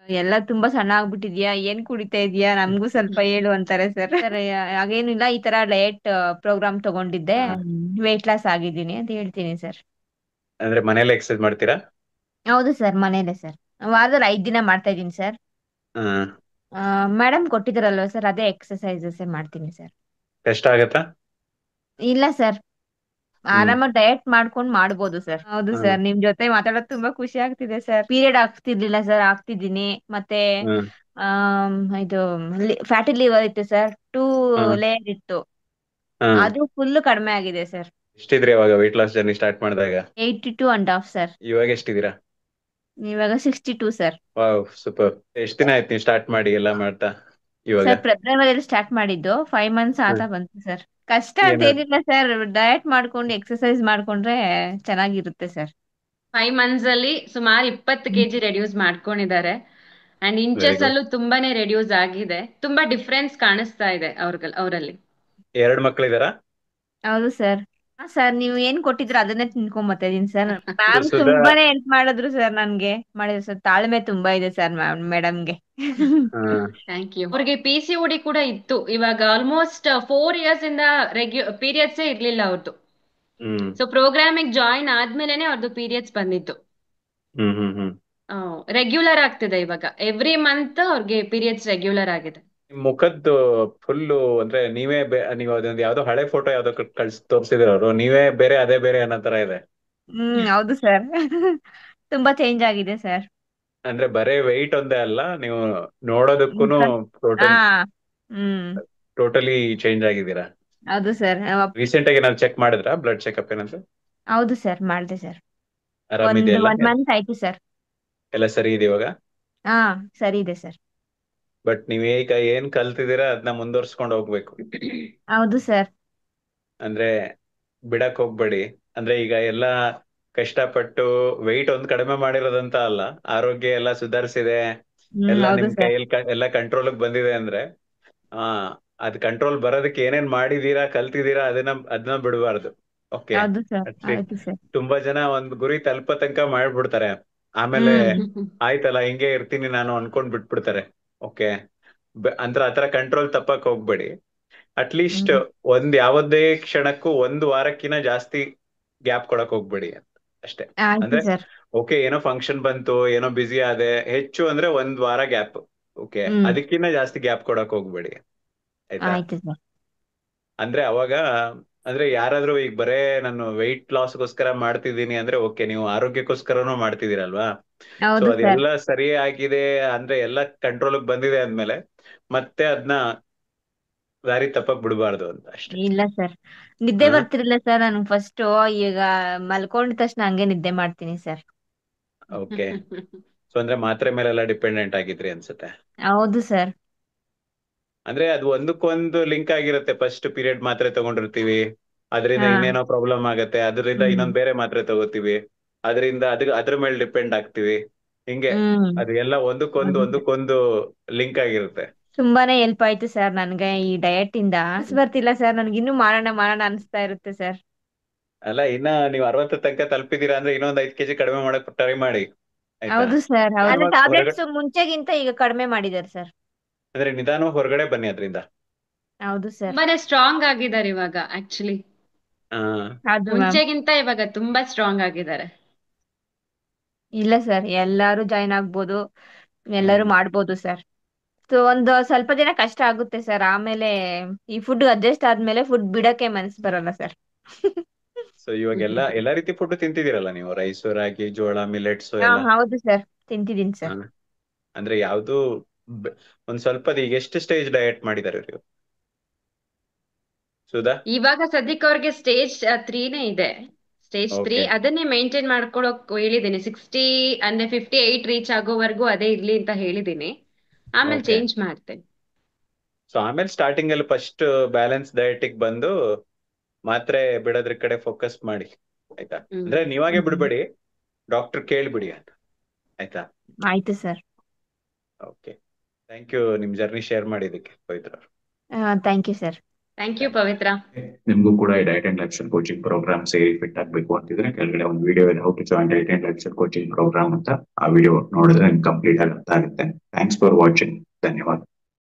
ಎಲ್ಲ ತುಂಬಾ ಸಣ್ಣ ಆಗ್ಬಿಟ್ಟಿದ್ಯಾ, ಏನ್ ಕುಡಿತಾ ಇದೀಯಾ, ನಮ್ಗೂ ಸ್ವಲ್ಪ ಹೇಳು ಅಂತಾರೆ ಸರ್. ಸರ್ ಹಾಗೇನಿಲ್ಲ, ಈ ತರ ಡಯಟ್ ಪ್ರೋಗ್ರಾಮ್ ತಗೊಂಡಿದ್ದೆ, ಹಾ. ವೇಟ್ ಲಾಸ್ ಆಗಿದ್ದೀನಿ ಅಂತ ಹೇಳ್ತೀನಿ ಸರ್. ಅಂದ್ರೆ ಮನೇಲೆ ಎಕ್ಸರ್ಸೈಸ್ ಮಾಡ್ತೀರಾ? ಹೌದು ಸರ್, ಮನೇಲೆ ಸರ್. ವಾರದಲ್ಲಿ 5 ದಿನ ಮಾಡ್ತಾ ಇದೀನಿ ಸರ್. ಹಾ. ಮೇಡಮ್ ಕೊಟ್ಟಿದಾರಲ್ವಾ ಸರ್, ಅದೇ ಎಕ್ಸರ್ಸೈಸಸ್ ಮಾಡ್ತೀನಿ ಸರ್. ಕಷ್ಟ ಆಗತ್ತಾ? ಇಲ್ಲ ಸರ್, ಹ್ಮ್. ಆರಾಮಾಗಿ ಡಯಟ್ ಮಾಡ್ಕೊಂಡ್ ಮಾಡ್ಬೋದು ಸರ್. ಹೌದು ಹ್ಮ್. ಸರ್, ನಿಮ್ ಜೊತೆ ಮಾತಾಡೋದು ತುಂಬಾ ಖುಷಿ ಆಗ್ತಿದೆ ಸರ್. ಪೀರಿಯಡ್ ಆಗ್ತಿರ್ಲಿಲ್ಲ ಸರ್, ಆಗ್ತಿದ್ದೀನಿ. ಮತ್ತೆ ಹ್ಮ್. ಇದು ಫ್ಯಾಟಿ ಲಿವರ್ ಇತ್ತು ಸರ್, 2 ಲೇಯರ್ ಇತ್ತು. ಹ್ಮ್. ಅದು ಫುಲ್ ಕಡಿಮೆ ಆಗಿದೆ ಸರ್. ಎಷ್ಟಿದ್ರಿ ಅವಾಗ ವೆಯ್ಟ್ ಲಾಸ್ ಜರ್ನಿ ಸ್ಟಾರ್ಟ್ ಮಾಡಿದಾಗ? 82.5 ಸರ್. ಇವಾಗ ಎಷ್ಟಿದ್ದೀರಾ? ಇವಾಗ 62 ಸರ್. Wow, super. ಎಷ್ಟ್ ದಿನ ಆಯ್ತು ನೀವು ಸ್ಟಾರ್ಟ್ ಮಾಡಿ ಎಲ್ಲ ಮಾಡ್ತಾ ಇವಾಗ? ಸರ್ ಫೆಬ್ರವರಿಯಲ್ಲಿ ಸ್ಟಾರ್ಟ್ ಮಾಡಿದ್ದು, 5 ಮಂತ್ಸ್ ಹ್ಮ್. ಆತ ಬಂತು ಸರ್. ಕಷ್ಟ ಅಂತ ಏನು? ಏನಿಲ್ಲ ಸರ್, ಡಯಟ್ ಮಾಡ್ಕೊಂಡು ಎಕ್ಸರ್ಸೈಸ್ ಮಾಡ್ಕೊಂಡ್ರೆ ಚೆನ್ನಾಗಿರುತ್ತೆ ಸರ್. 5 ಮಂತ್ಸ್ ಅಲ್ಲಿ ಸುಮಾರು 20 kg ರೆಡ್ಯೂಸ್ ಮಾಡ್ಕೊಂಡಿದ್ದಾರೆ. And very inches good. ಅಲ್ಲೂ ತುಂಬಾನೇ ರೆಡ್ಯೂಸ್ ಆಗಿದೆ. ತುಂಬಾ ಡಿಫ್ರೆನ್ಸ್ ಕಾಣಿಸ್ತಾ ಇದೆ ಅವರಲ್ಲಿ. 2 ಮಕ್ಳಿದಾರಾ? ಹೌದು ಸರ್. ಹಾ ಸರ್, ನೀವು ಏನ್ ಕೊಟ್ಟಿದ್ರು ಅದನ್ನೇ ತಿನ್ಕೊಂಡ್ ಬರ್ತಾ ಇದೀನಿ ಸರ್. ಮ್ಯಾಮ್ ಸುಧಾ. ತುಂಬಾನೇ ಹೆಲ್ಪ್ ಮಾಡಿದ್ರು ಸರ್, ನನ್ಗೆ ಮಾಡಿದ್ರು ಸರ್. ತಾಳ್ಮೆ ತುಂಬಾ ಇದೆ ಸರ್ ಮೇಡಮ್ಗೆ. ಹಾ. Thank you. ಅವ್ರಿಗೆ PCOD ಕೂಡ ಇತ್ತು. ಇವಾಗ ಆಲ್ಮೋಸ್ಟ್ 4 years ಇಂದ ಪೀರಿಯಡ್ಸೇ ಇರ್ಲಿಲ್ಲ ಅವ್ರದ್ದು. ಹ್ಮ್. ಸೊ ಪ್ರೋಗ್ರಾಮಿಗೆ ಜಾಯಿನ್ ಆದ್ಮೇಲೆನೆ ಅವ್ರದ್ದು ಪೀರಿಯಡ್ಸ್ ಬಂದಿತ್ತು. ಹ್ಮ್. ಹ್ಮ್. ಹ್ಮ್. ರೆಗ್ಯುಲರ್ ಆಗ್ತಿದೆ ಇವಾಗ. ಎವ್ರಿ ಮಂತ್ ಅವ್ರಿಗೆ ಪೀರಿಯಡ್ಸ್ ರೆಗ್ಯುಲರ್ ಆಗಿದೆ. ನಿಮ್ ಮುಖದ್ದು ಫುಲ್ಲು ಅಂದ್ರೆ ನೀವು ಅದೊಂದು ಯಾವ್ದೋ ಹಳೆ ಫೋಟೋ ಯಾವ್ದೋ ತೋರಿಸಿದ್ರು ಅವರು, ನೀವೇ ಬೇರೆ ಅದೇ ಬೇರೆ ಅನ್ನೋ ತರ ಇದೆ. ಹೌದು ಸರ್. ತುಂಬಾ ಚೇಂಜ್ ಆಗಿದೆ ಸರ್. ಅಂದ್ರೆ ಬರೇ ವೆಯ್ಟ್ ಒಂದೇ ಅಲ್ಲ, ನೀವು ನೋಡೋದಕ್ಕೂನು ಸರ್. ಹಾ. ಟೋಟಲ್ ಹ್ಮ್. ಟೋಟಲಿ ಚೇಂಜ್ ಆಗಿದ್ದೀರಾ. ಹೌದು ಸರ್. ರೀಸೆಂಟ್ ಆಗಿ ಏನಾದ್ರು ಚೆಕ್ ಮಾಡಿದ್ರಾ, ಬ್ಲಡ್ ಚೆಕ್ಅಪ್ ಏನಂತ? ಹೌದು ಸರ್, ಮಾಡ್ದೆ ಸರ್. ಆರಾಮಿದೆಯಲ್ಲ? 1 ಮಂತ್ ಆಯ್ತು ಸರ್. ಎಲ್ಲ ಸರಿ ಇದೆ ಇವಾಗ? ಹಾ, ಸರಿ ಇದೆ ಸರ್. ಬಟ್ ನೀವ್ ಈಗ ಏನ್ ಕಲ್ತಿದ್ದೀರಾ ಅದನ್ನ ಮುಂದುವರ್ಸ್ಕೊಂಡು ಹೋಗ್ಬೇಕು. ಹೌದು ಸರ್. ಅಂದ್ರೆ ಬಿಡಕ್ ಹೋಗ್ಬೇಡಿ. ಅಂದ್ರೆ ಈಗ ಎಲ್ಲ ಕಷ್ಟಪಟ್ಟು ವೆಯ್ಟ್ ಒಂದ್ ಕಡಿಮೆ ಮಾಡಿರೋದಂತ ಅಲ್ಲ, ಆರೋಗ್ಯ ಎಲ್ಲ ಸುಧಾರಿಸಿದೆ, ಎಲ್ಲ ಹೌದು ನಿಮ್ ಸರ್. ಕೈಯಲ್ಲಿ ಎಲ್ಲ ಕಂಟ್ರೋಲ್ ಬಂದಿದೆ ಅಂದ್ರೆ ಆ ಅದ್ ಕಂಟ್ರೋಲ್ ಬರೋದಕ್ಕೆ ಏನೇನ್ ಮಾಡಿದೀರಾ ಕಲ್ತಿದ್ದೀರಾ ಅದನ್ನ ಬಿಡಬಾರ್ದು. ಓಕೆ. ಹೌದು ಸರ್. ಅಟ್ಲೀಸ್ಟ್ ಆಯ್ತು ಸರ್. ತುಂಬಾ ಜನ ಒಂದ್ ಗುರಿ ತಲುಪೋ ತನಕ ಮಾಡ್ಬಿಡ್ತಾರೆ, ಆಮೇಲೆ ಹ್ಮ್. ಆಯ್ತಲ್ಲ ಹಿಂಗೆ ಇರ್ತೀನಿ ನಾನು ಅನ್ಕೊಂಡ್ ಬಿಟ್ಬಿಡ್ತಾರೆ. ಓಕೆ. ಅಂದ್ರ ಆತರ ಕಂಟ್ರೋಲ್ ತಪ್ಪಕ್ ಹೋಗ್ಬೇಡಿ. ಅಟ್ಲೀಸ್ಟ್ ಹ್ಮ್. ಒಂದ್ ಯಾವದೇ ಕ್ಷಣಕ್ಕೂ 1 ವಾರಕ್ಕಿಂತ ಜಾಸ್ತಿ ಗ್ಯಾಪ್ ಕೊಡಕ್ ಹೋಗ್ಬೇಡಿ ಅಂತ ಅಷ್ಟೇ. ಆಯ್ತು ಅಂದ್ರೆ ಸರ್. ಓಕೆ, ಏನೋ ಫಂಕ್ಷನ್ ಬಂತು, ಏನೋ ಬ್ಯುಸಿ ಆದೆ, ಹೆಚ್ಚು ಅಂದ್ರೆ 1 ವಾರ ಗ್ಯಾಪ್. ಓಕೆ, ಹ್ಮ್. ಅದಕ್ಕಿಂತ ಜಾಸ್ತಿ ಗ್ಯಾಪ್ ಕೊಡಕ್ ಹೋಗ್ಬೇಡಿ. ಆಯ್ತಾ? ಆಯ್ತು ಸರ್. ಅಂದ್ರೆ ಅವಾಗ ಅಂದ್ರೆ ಯಾರಾದ್ರೂ ಈಗ ಬರೇ ನಾನು ವೆಯ್ಟ್ ಲಾಸ್ಗೋಸ್ಕರ ಮಾಡ್ತಿದ್ದೀನಿ ಅಂದ್ರೆ ಓಕೆ, ನೀವು ಆರೋಗ್ಯಕ್ಕೋಸ್ಕರನೂ ಮಾಡ್ತಿದ್ದೀರಲ್ವಾ. ಸೊ ಹೌದು ಸರ್. ಅದೆಲ್ಲ ಸರಿ ಆಗಿದೆ ಅಂದ್ರೆ ಎಲ್ಲ ಕಂಟ್ರೋಲ್ ಬಂದಿದೆ ಅಂದ್ಮೇಲೆ ಮತ್ತೆ ಅದನ್ನ ದಾರಿ ತಪ್ಪಕ್ ಬಿಡಬಾರ್ದು ಅಂತ ಅಷ್ಟೇ. ಇಲ್ಲ ಸರ್, ನಿದ್ದೆ ಹಾ. ಬರ್ತಿರ್ಲಿಲ್ಲ ಸರ್ ನನ್ಗೆ ಫಸ್ಟ್. ಈಗ ಮಲ್ಕೊಂಡಿದ ತಕ್ಷಣ ಹಂಗೆ ನಿದ್ದೆ ಮಾಡ್ತೀನಿ ಸರ್. ಓಕೆ. ಸೊ ಅಂದ್ರೆ ಮಾತ್ರೆ ಮೇಲೆಲ್ಲ ಡಿಪೆಂಡೆಂಟ್ ಆಗಿದ್ರಿ ಅನ್ಸುತ್ತೆ. ಹೌದು ಸರ್. ಅಂದ್ರೆ ಅದು ಒಂದಕ್ಕೊಂದು ಲಿಂಕ್ ಆಗಿರುತ್ತೆ. ಫಸ್ಟ್ ಪೀರಿಯಡ್ ಮಾತ್ರೆ ತಗೊಂಡಿರ್ತೀವಿ, ಅದರಿಂದ ಹಾ. ಇನ್ನೇನೋ ಪ್ರಾಬ್ಲಮ್ ಆಗತ್ತೆ, ಅದರಿಂದ ಹ್ಮ್. ಇನ್ನೊಂದ್ ಬೇರೆ ಮಾತ್ರೆ ತಗೋತೀವಿ, ಅದರಿಂದ ಅದ್ರ ಮೇಲೆ ಡಿಪೆಂಡ್ ಆಗ್ತೀವಿ. ಹಿಂಗೆ ಹ್ಮ್. ಅದು ಎಲ್ಲ ಒಂದಕ್ಕೊಂದು ಹೌದು ಸರ್. ಒಂದಕ್ಕೊಂದು ಲಿಂಕ್ ಆಗಿರುತ್ತೆ. ತುಂಬಾನೇ ಹೆಲ್ಪ್ ಆಯ್ತು ಸರ್ ನನ್ಗೆ ಈ ಡಯಟ್ ಇಂದ. ಬರ್ತಿಲ್ಲ ಸರ್, ನನ್ಗೆ ಇನ್ನೂ ಮಾಡೋಣ ಮಾಡೋಣ ಅನಿಸ್ತಾ ಇರುತ್ತೆ ಸರ್. ಅಲ್ಲ, ಇನ್ನ ನೀವು 60 ತನಕ ತಲುಪಿದೀರಾ ಅಂದ್ರೆ ಇನ್ನೊಂದ್ 5 kg ಕಡಿಮೆ ಮಾಡಕ್ ಟ್ರೈ ಮಾಡಿ. ಆಯ್ತಾ? ಹೌದು ಸರ್. ಹೌದು, ನಿಧಾನವಾಗಿ ಟ್ಯಾಬ್ಲೆಟ್ಸ್ ಹೊರಗಡೆ ಮುಂಚೆಗಿಂತ ಈಗ ಕಡಿಮೆ ಮಾಡಿದ್ದಾರೆ ಸರ್. ಅಂದ್ರೆ ನಿಧಾನವಾಗಿ ಹೊರಗಡೆ ಬನ್ನಿ ಅದರಿಂದ. ಹೌದು ಸರ್. ತುಂಬಾನೇ ಸ್ಟ್ರಾಂಗ್ ಆಗಿದ್ದಾರೆ ಇವಾಗ ಆಕ್ಚುಲಿ. ಆ ಹೌದು ಮ್ಯಾಮ್. ಮುಂಚೆಗಿಂತ ಇವಾಗ ತುಂಬಾ ಸ್ಟ್ರಾಂಗ್ ಆಗಿದ್ದಾರೆ. ಇಲ್ಲ ಸರ್, ಎಲ್ಲಾರು ಜಾಯ್ನ್ ಆಗ್ಬೋದು, ಎಲ್ಲರೂ ಹ್ಮ್. ಮಾಡ್ಬೋದು ಸರ್. ಸೊ ಒಂದು ಸ್ವಲ್ಪ ದಿನ ಕಷ್ಟ ಆಗುತ್ತೆ ಸರ್, ಆಮೇಲೆ ಈ ಫುಡ್ ಅಡ್ಜಸ್ಟ್ ಆದ್ಮೇಲೆ ಫುಡ್ ಬಿಡಕ್ಕೆ ಮನ್ಸು ಬರಲ್ಲ ಸರ್. ಸೊ ಇವಾಗ ಎಲ್ಲಾ ರೀತಿ ಫುಡ್ ತಿಂತಿದ್ದೀರಲ್ಲ ನೀವು, ರೈಸ್, ರಾಗಿ, ಜೋಳ, ಮಿಲೆಟ್ಸ್ ಹಾ, ಎಲ್ಲ. ಹೌದು ಸರ್, ತಿಂತಿದ್ದೀನಿ ಹ. ಸರ್. ಅಂದ್ರೆ ಯಾವ್ದು ಬ- ಒಂದ್ ಸ್ವಲ್ಪ ಈಗ ಎಷ್ಟು ಸ್ಟೇಜ್ ಡಯಟ್ ಮಾಡಿದಾರೆ ಇವ್ರು, ಸುಧಾ? ಇವಾಗ ಸದ್ಯಕ್ಕೆ ಅವ್ರಿಗೆ ಸ್ಟೇಜ್ 3ನೇ ಇದೆ. Stage 3 okay. ಅದನ್ನೇ ಮೇಂಟೈನ್ ಮಾಡ್ಕೊಳಕ್ ಹೇಳಿದ್ದೀನಿ. 60 ಅಂದ್ರೆ 58 ರೀಚ್ ಆಗೋವರೆಗೂ ಅದೇ ಇರ್ಲಿ ಅಂತ ಹೇಳಿದ್ದೀನಿ. ಆಮೇಲೆ ಓಕೆ. ಚೇಂಜ್ ಮಾಡ್ತೇನೆ. ಸೊ ಆಮೇಲೆ ಸ್ಟಾರ್ಟಿಂಗ್ ಅಲ್ಲಿ ಫಸ್ಟ್ ಬ್ಯಾಲೆನ್ಸ್ ಡಯಟಿಗೆ ಬಂದು ಮಾತ್ರೆ ಬಿಡೋದ್ರ ಕಡೆ ಫೋಕಸ್ ಮಾಡಿ. ಆಯ್ತಾ? ಹ್ಮ್. ಅಂದ್ರೆ ನೀವಾಗೆ ಹ್ಮ್. ಬಿಡ್ಬೇಡಿ, ಡಾಕ್ಟರ್ ಕೇಳ್ಬಿಡಿ ಅಂತ. ಆಯ್ತಾ? ಆಯ್ತು ಸರ್. ಓಕೆ. ಥ್ಯಾಂಕ್ ಯು ನಿಮ್ ಜರ್ನಿ ಶೇರ್ ಮಾಡಿದ್ದಕ್ಕೆ Pavithra. Thank you sir. Thank you Pavithra. ನಿಮ್ಗೂ ಕೂಡ ಈ diet and lifestyle coaching program ಸೇರಿ ಫಿಟ್ ಆಗ್ಬೇಕು ಅಂತಿದ್ರೆ ಕೆಳಗಡೆ ಒಂದು ವಿಡಿಯೋ ಇದೆ, how to join diet and lifestyle coaching program ಅಂತ. ಆ ವಿಡಿಯೋ ನೋಡಿದ್ರೆ ನಿಮ್ಗೆ ಕಂಪ್ಲೀಟ್ ಆಗಿ ಅರ್ಥ ಆಗುತ್ತೆ. Thanks for watching. ಧನ್ಯವಾದ.